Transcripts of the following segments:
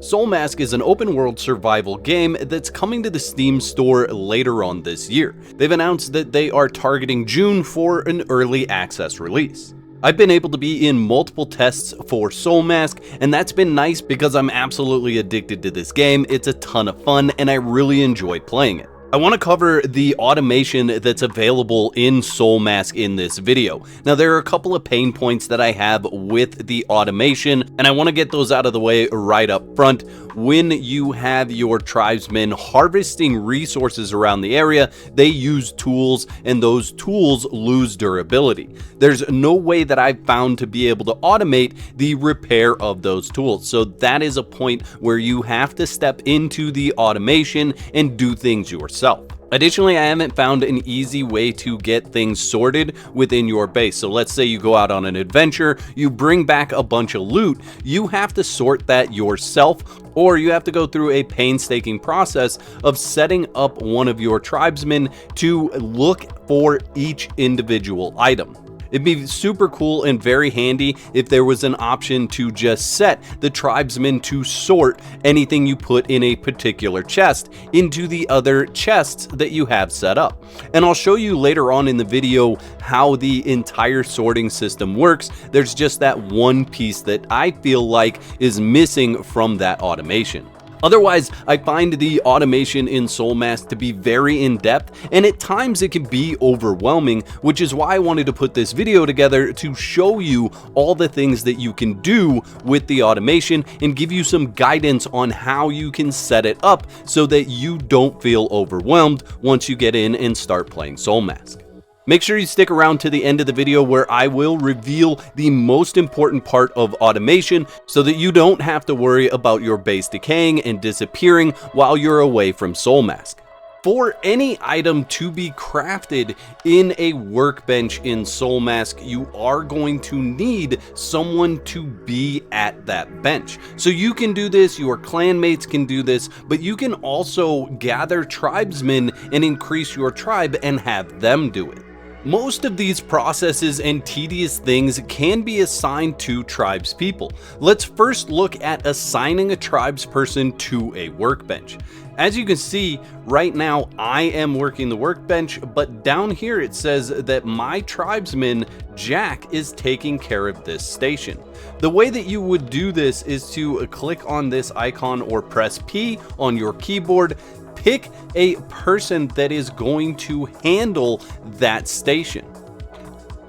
Soulmask is an open-world survival game that's coming to the Steam store later on this year. They've announced that they are targeting June for an early access release. I've been able to be in multiple tests for Soulmask, and that's been nice because I'm absolutely addicted to this game. It's a ton of fun, and I really enjoy playing it. I want to cover the automation that's available in Soulmask in this video. Now, there are a couple of pain points that I have with the automation, and I want to get those out of the way right up front. When you have your tribesmen harvesting resources around the area, they use tools, and those tools lose durability. There's no way that I've found to be able to automate the repair of those tools, so that is a point where you have to step into the automation and do things yourself. Additionally, I haven't found an easy way to get things sorted within your base. So let's say you go out on an adventure, you bring back a bunch of loot, you have to sort that yourself, or you have to go through a painstaking process of setting up one of your tribesmen to look for each individual item. It'd be super cool and very handy if there was an option to just set the tribesmen to sort anything you put in a particular chest into the other chests that you have set up. And I'll show you later on in the video how the entire sorting system works. There's just that one piece that I feel like is missing from that automation. Otherwise, I find the automation in Soulmask to be very in-depth, and at times it can be overwhelming, which is why I wanted to put this video together to show you all the things that you can do with the automation and give you some guidance on how you can set it up so that you don't feel overwhelmed once you get in and start playing Soulmask. Make sure you stick around to the end of the video where I will reveal the most important part of automation so that you don't have to worry about your base decaying and disappearing while you're away from Soulmask. For any item to be crafted in a workbench in Soulmask, you are going to need someone to be at that bench. So you can do this, your clanmates can do this, but you can also gather tribesmen and increase your tribe and have them do it. Most of these processes and tedious things can be assigned to tribespeople. Let's first look at assigning a tribesperson to a workbench. As you can see, right now I am working the workbench, but down here it says that my tribesman, Jack, is taking care of this station. The way that you would do this is to click on this icon or press P on your keyboard, pick a person that is going to handle that station.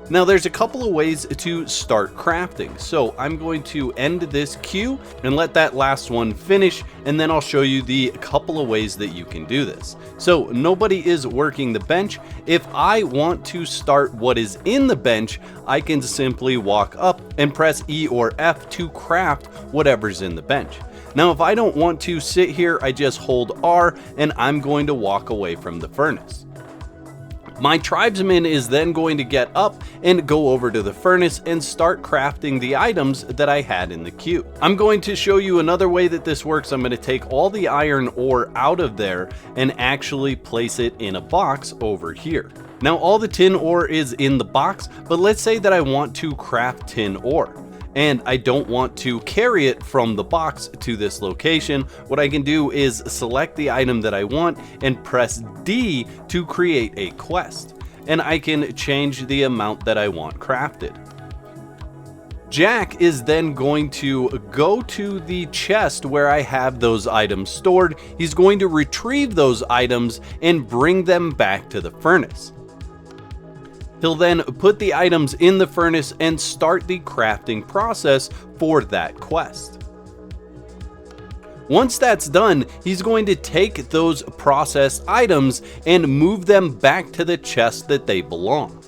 Now there's a couple of ways to start crafting. So I'm going to end this queue and let that last one finish, and then I'll show you the couple of ways that you can do this. So nobody is working the bench. If I want to start what is in the bench, I can simply walk up and press E or F to craft whatever's in the bench. Now, if I don't want to sit here, I just hold R and I'm going to walk away from the furnace. My tribesman is then going to get up and go over to the furnace and start crafting the items that I had in the queue. I'm going to show you another way that this works. I'm going to take all the iron ore out of there and actually place it in a box over here. Now, all the tin ore is in the box, but let's say that I want to craft tin ore and I don't want to carry it from the box to this location. What I can do is select the item that I want and press D to create a quest, and I can change the amount that I want crafted. Jack is then going to go to the chest where I have those items stored. He's going to retrieve those items and bring them back to the furnace. He'll then put the items in the furnace and start the crafting process for that quest. Once that's done, he's going to take those processed items and move them back to the chest that they belong.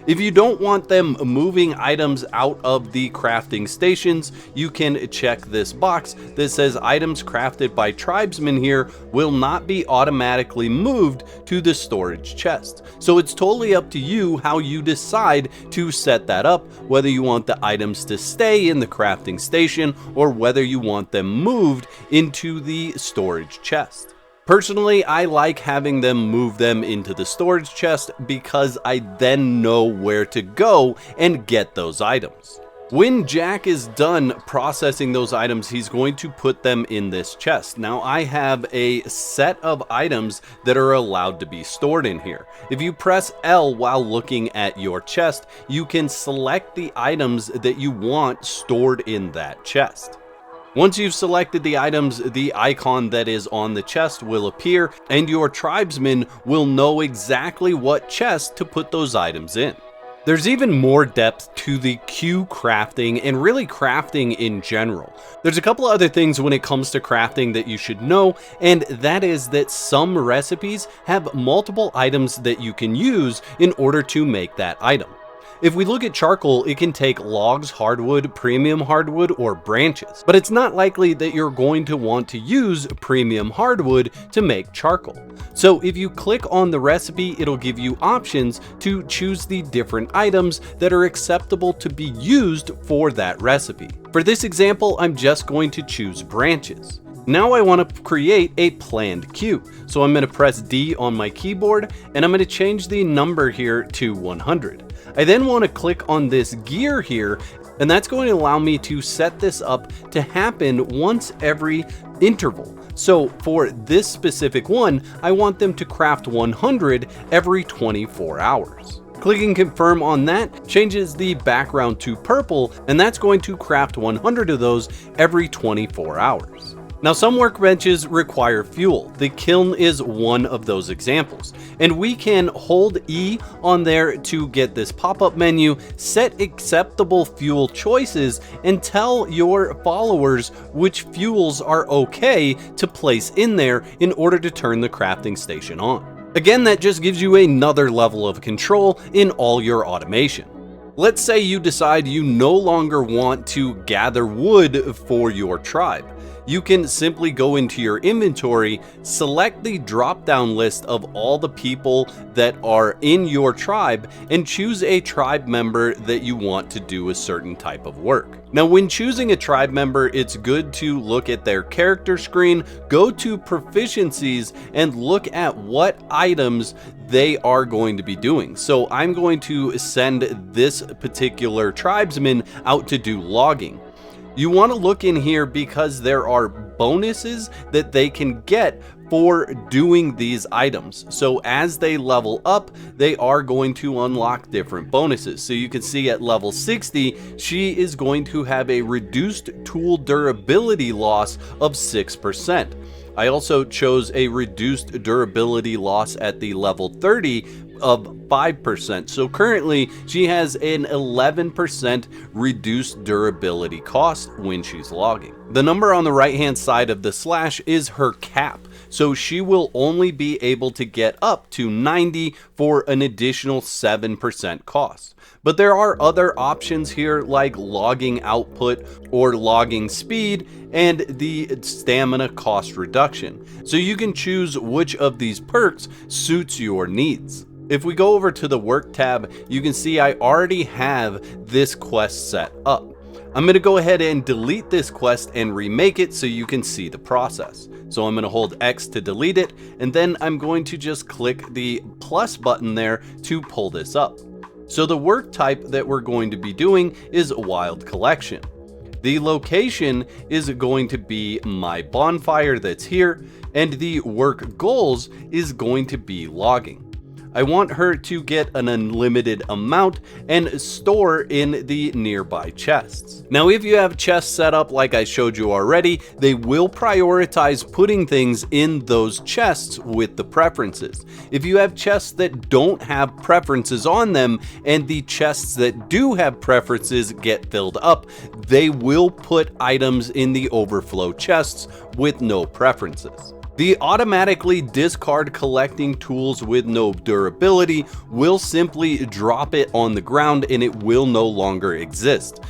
If you don't want them moving items out of the crafting stations, you can check this box that says items crafted by tribesmen here will not be automatically moved to the storage chest. So it's totally up to you how you decide to set that up, whether you want the items to stay in the crafting station or whether you want them moved into the storage chest. Personally, I like having them move them into the storage chest because I then know where to go and get those items. When Jack is done processing those items, he's going to put them in this chest. Now I have a set of items that are allowed to be stored in here. If you press L while looking at your chest, you can select the items that you want stored in that chest. Once you've selected the items, the icon that is on the chest will appear, and your tribesmen will know exactly what chest to put those items in. There's even more depth to the queue crafting and really crafting in general. There's a couple other things when it comes to crafting that you should know, and that is that some recipes have multiple items that you can use in order to make that item. If we look at charcoal, it can take logs, hardwood, premium hardwood, or branches. But it's not likely that you're going to want to use premium hardwood to make charcoal. So if you click on the recipe, it'll give you options to choose the different items that are acceptable to be used for that recipe. For this example, I'm just going to choose branches. Now I want to create a planned queue. So I'm going to press D on my keyboard and I'm going to change the number here to 100. I then want to click on this gear here, and that's going to allow me to set this up to happen once every interval. So for this specific one, I want them to craft 100 every 24 hours. Clicking confirm on that changes the background to purple, and that's going to craft 100 of those every 24 hours. Now some workbenches require fuel. The kiln is one of those examples, and we can hold E on there to get this pop-up menu, set acceptable fuel choices, and tell your followers which fuels are okay to place in there in order to turn the crafting station on. Again, that just gives you another level of control in all your automation. Let's say you decide you no longer want to gather wood for your tribe. You can simply go into your inventory, select the drop-down list of all the people that are in your tribe, and choose a tribe member that you want to do a certain type of work. Now, when choosing a tribe member, it's good to look at their character screen, go to proficiencies, and look at what items they are going to be doing. So I'm going to send this particular tribesman out to do logging. You want to look in here because there are bonuses that they can get for doing these items. So as they level up, they are going to unlock different bonuses. So you can see at level 60, she is going to have a reduced tool durability loss of 6%. I also chose a reduced durability loss at the level 30 of 5%. So currently she has an 11% reduced durability cost when she's logging. The number on the right hand side of the slash is her cap. So she will only be able to get up to 90 for an additional 7% cost. But there are other options here like logging output or logging speed and the stamina cost reduction. So you can choose which of these perks suits your needs. If we go over to the work tab, you can see I already have this quest set up. I'm going to go ahead and delete this quest and remake it so you can see the process. So I'm going to hold X to delete it, and then I'm going to just click the plus button there to pull this up. So the work type that we're going to be doing is Wild Collection. The location is going to be my bonfire that's here, and the work goals is going to be logging. I want her to get an unlimited amount and store in the nearby chests. Now, if you have chests set up like I showed you already, they will prioritize putting things in those chests with the preferences. If you have chests that don't have preferences on them and the chests that do have preferences get filled up, they will put items in the overflow chests with no preferences. The automatically discard collecting tools with no durability will simply drop it on the ground and it will no longer exist.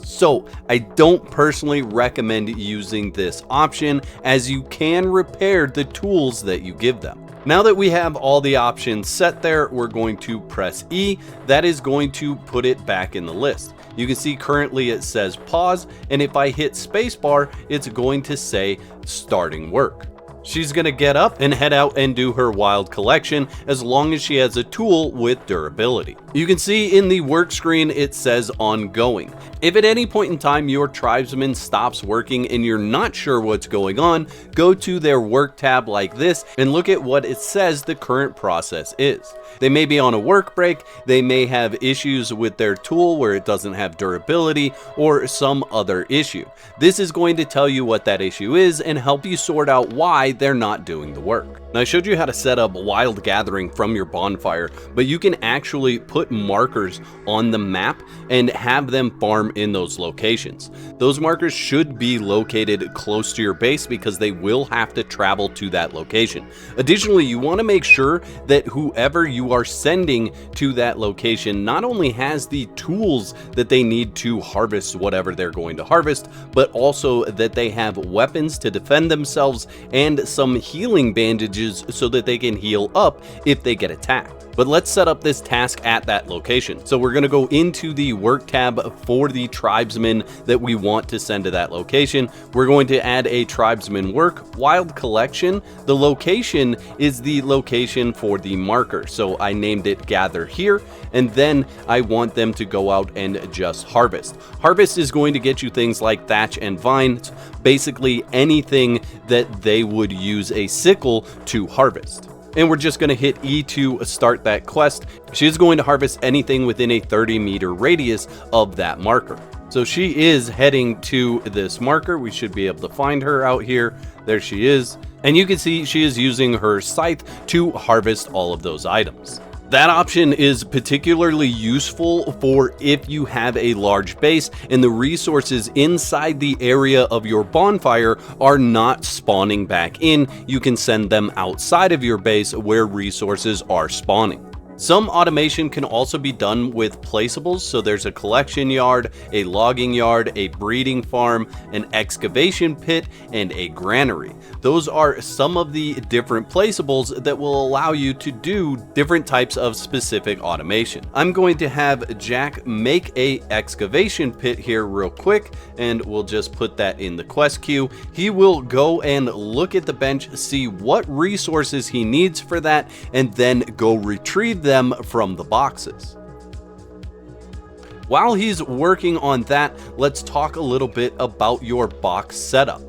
So I don't personally recommend using this option as you can repair the tools that you give them. Now that we have all the options set there, we're going to press E. That is going to put it back in the list. You can see currently it says pause, and if I hit spacebar, it's going to say starting work. She's gonna get up and head out and do her wild collection as long as she has a tool with durability. You can see in the work screen it says ongoing. If at any point in time your tribesman stops working and you're not sure what's going on, go to their work tab like this and look at what it says the current process is. They may be on a work break, they may have issues with their tool where it doesn't have durability, or some other issue. This is going to tell you what that issue is and help you sort out why they're not doing the work. Now, I showed you how to set up wild gathering from your bonfire, but you can actually put markers on the map and have them farm in those locations. Those markers should be located close to your base because they will have to travel to that location. Additionally, you want to make sure that whoever you are sending to that location not only has the tools that they need to harvest whatever they're going to harvest, but also that they have weapons to defend themselves and some healing bandages so that they can heal up if they get attacked. But let's set up this task at that location. So we're going to go into the work tab for the tribesmen that we want to send to that location. We're going to add a tribesman work, wild collection. The location is the location for the marker. So I named it gather here, and then I want them to go out and just harvest. Harvest is going to get you things like thatch and vines, basically anything that they would use a sickle to harvest. And we're just going to hit E to start that quest. She's going to harvest anything within a 30-meter radius of that marker. So she is heading to this marker. We should be able to find her out here. There she is. And you can see she is using her scythe to harvest all of those items. That option is particularly useful for if you have a large base and the resources inside the area of your bonfire are not spawning back in. You can send them outside of your base where resources are spawning. Some automation can also be done with placeables, so there's a collection yard, a logging yard, a breeding farm, an excavation pit, and a granary. Those are some of the different placeables that will allow you to do different types of specific automation. I'm going to have Jack make a excavation pit here real quick, and we'll just put that in the quest queue. He will go and look at the bench, see what resources he needs for that, and then go retrieve them from the boxes. While he's working on that, let's talk a little bit about your box setup.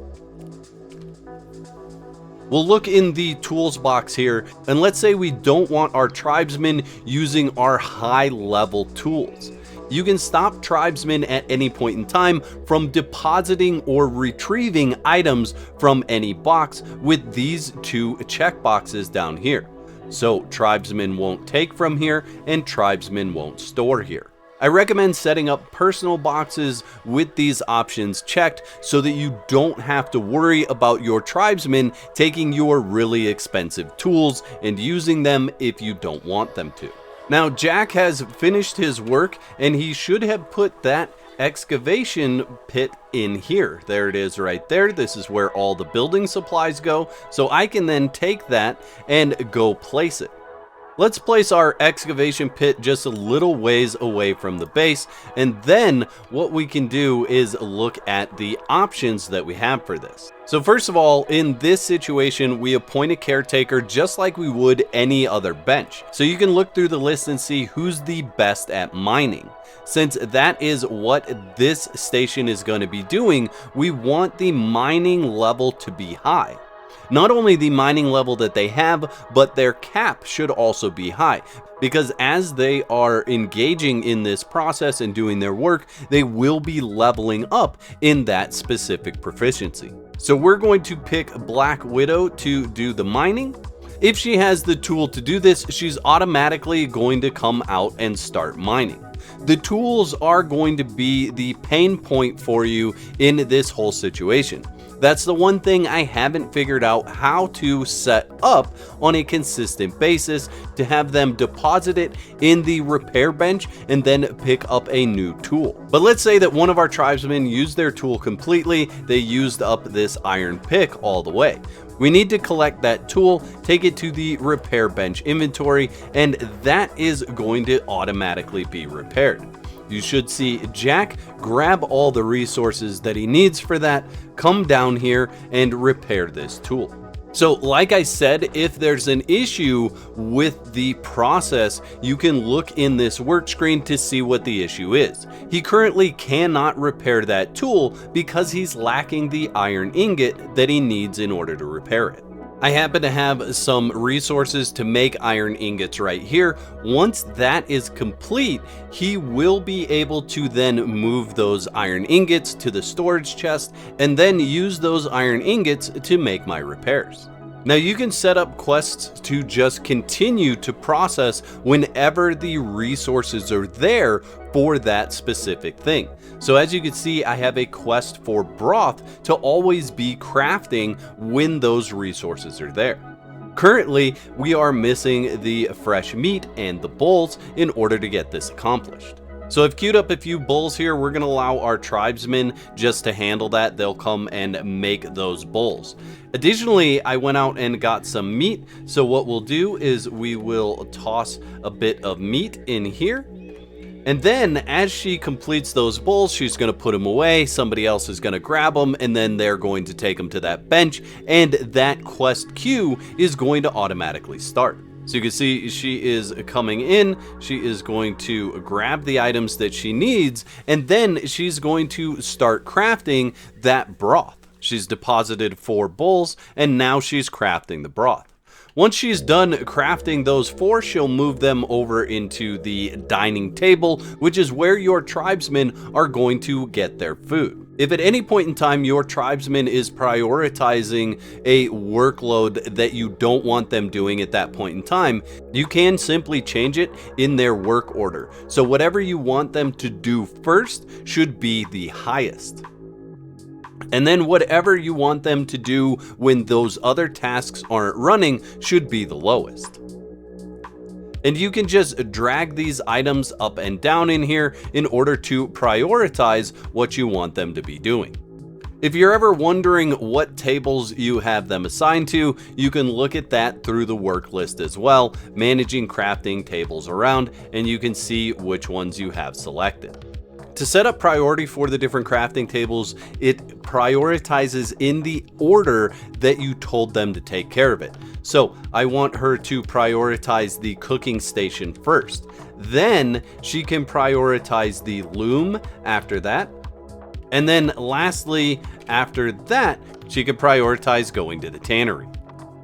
We'll look in the tools box here, and let's say we don't want our tribesmen using our high level tools. You can stop tribesmen at any point in time from depositing or retrieving items from any box with these two checkboxes down here. So tribesmen won't take from here and tribesmen won't store here. I recommend setting up personal boxes with these options checked so that you don't have to worry about your tribesmen taking your really expensive tools and using them if you don't want them to. Now, Jack has finished his work and he should have put that excavation pit in here. There it is right there. This is where all the building supplies go. So I can then take that and go place it. Let's place our excavation pit just a little ways away from the base, and then what we can do is look at the options that we have for this. So first of all, in this situation, we appoint a caretaker just like we would any other bench. So you can look through the list and see who's the best at mining. Since that is what this station is going to be doing, we want the mining level to be high. Not only the mining level that they have, but their cap should also be high, because as they are engaging in this process and doing their work, they will be leveling up in that specific proficiency. So we're going to pick Black Widow to do the mining. If she has the tool to do this, she's automatically going to come out and start mining. The tools are going to be the pain point for you in this whole situation. That's the one thing I haven't figured out how to set up on a consistent basis to have them deposit it in the repair bench and then pick up a new tool. But let's say that one of our tribesmen used their tool completely. They used up this iron pick all the way. We need to collect that tool, take it to the repair bench inventory, and that is going to automatically be repaired. You should see Jack grab all the resources that he needs for that, come down here and repair this tool. So like I said, if there's an issue with the process, you can look in this work screen to see what the issue is. He currently cannot repair that tool because he's lacking the iron ingot that he needs in order to repair it. I happen to have some resources to make iron ingots right here. Once that is complete, he will be able to then move those iron ingots to the storage chest and then use those iron ingots to make my repairs. Now you can set up quests to just continue to process whenever the resources are there for that specific thing. So as you can see, I have a quest for broth to always be crafting when those resources are there. Currently, we are missing the fresh meat and the bowls in order to get this accomplished. So I've queued up a few bowls here. We're going to allow our tribesmen just to handle that. They'll come and make those bowls. Additionally, I went out and got some meat. So what we'll do is we will toss a bit of meat in here. And then as she completes those bowls, she's going to put them away. Somebody else is going to grab them, and then they're going to take them to that bench. And that quest queue is going to automatically start. So you can see she is coming in, she is going to grab the items that she needs, and then she's going to start crafting that broth. She's deposited 4 bowls, and now she's crafting the broth. Once she's done crafting those 4, she'll move them over into the dining table, which is where your tribesmen are going to get their food. If at any point in time your tribesman is prioritizing a workload that you don't want them doing at that point in time, you can simply change it in their work order. So whatever you want them to do first should be the highest. And then whatever you want them to do when those other tasks aren't running should be the lowest. And you can just drag these items up and down in here in order to prioritize what you want them to be doing. If you're ever wondering what tables you have them assigned to, you can look at that through the work list as well, managing crafting tables around, and you can see which ones you have selected. To set up priority for the different crafting tables, it prioritizes in the order that you told them to take care of it. So I want her to prioritize the cooking station first. Then she can prioritize the loom after that. And then lastly, after that, she can prioritize going to the tannery.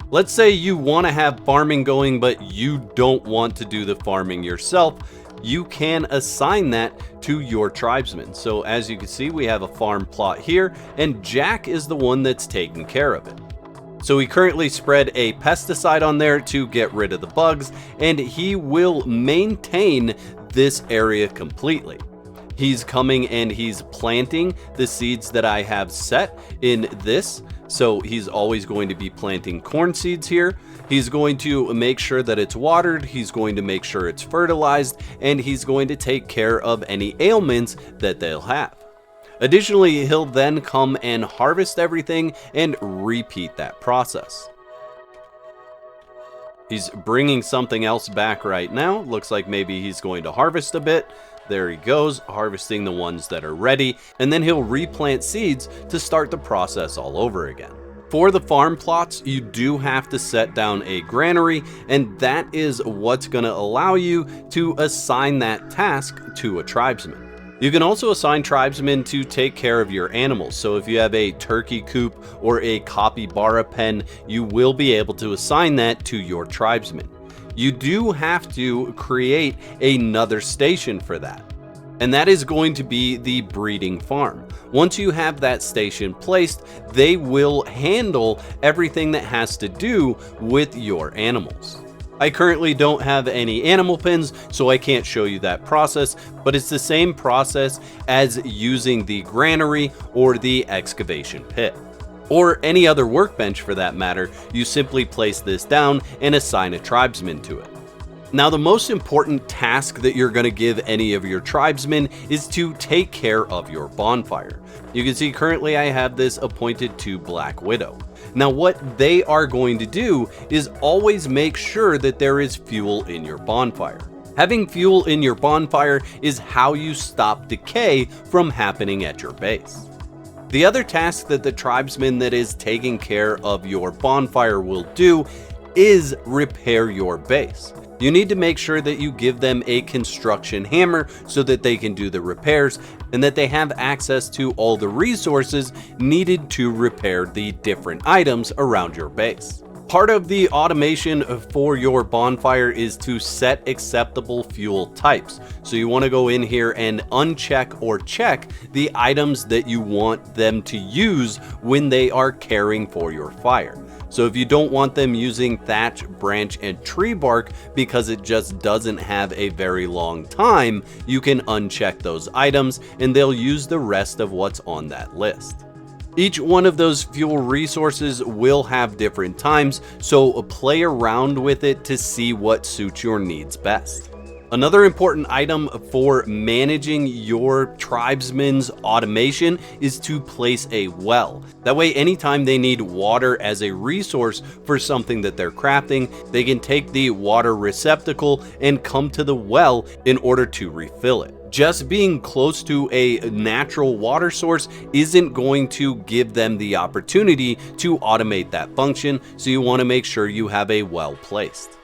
Let's say you want to have farming going, but you don't want to do the farming yourself. You can assign that to your tribesmen. So as you can see, we have a farm plot here, and Jack is the one that's taking care of it. So we currently spread a pesticide on there to get rid of the bugs, and he will maintain this area completely. He's coming and he's planting the seeds that I have set in this. So he's always going to be planting corn seeds here. He's going to make sure that it's watered, he's going to make sure it's fertilized, and he's going to take care of any ailments that they'll have. Additionally, he'll then come and harvest everything and repeat that process. He's bringing something else back right now. Looks like maybe he's going to harvest a bit. There he goes, harvesting the ones that are ready, and then he'll replant seeds to start the process all over again. For the farm plots, you do have to set down a granary, and that is what's going to allow you to assign that task to a tribesman. You can also assign tribesmen to take care of your animals. So if you have a turkey coop or a capybara pen, you will be able to assign that to your tribesmen. You do have to create another station for that, and that is going to be the breeding farm. Once you have that station placed, they will handle everything that has to do with your animals. I currently don't have any animal pens, so I can't show you that process, but it's the same process as using the granary or the excavation pit. Or any other workbench for that matter. You simply place this down and assign a tribesman to it. Now, the most important task that you're going to give any of your tribesmen is to take care of your bonfire. You can see currently I have this appointed to Black Widow. Now, what they are going to do is always make sure that there is fuel in your bonfire. Having fuel in your bonfire is how you stop decay from happening at your base. The other task that the tribesman that is taking care of your bonfire will do is repair your base. You need to make sure that you give them a construction hammer so that they can do the repairs and that they have access to all the resources needed to repair the different items around your base. Part of the automation for your bonfire is to set acceptable fuel types. So you want to go in here and uncheck or check the items that you want them to use when they are caring for your fire. So if you don't want them using thatch, branch, and tree bark because it just doesn't have a very long time, you can uncheck those items and they'll use the rest of what's on that list. Each one of those fuel resources will have different times, so play around with it to see what suits your needs best. Another important item for managing your tribesmen's automation is to place a well. That way, anytime they need water as a resource for something that they're crafting, they can take the water receptacle and come to the well in order to refill it. Just being close to a natural water source isn't going to give them the opportunity to automate that function, so you want to make sure you have a well placed.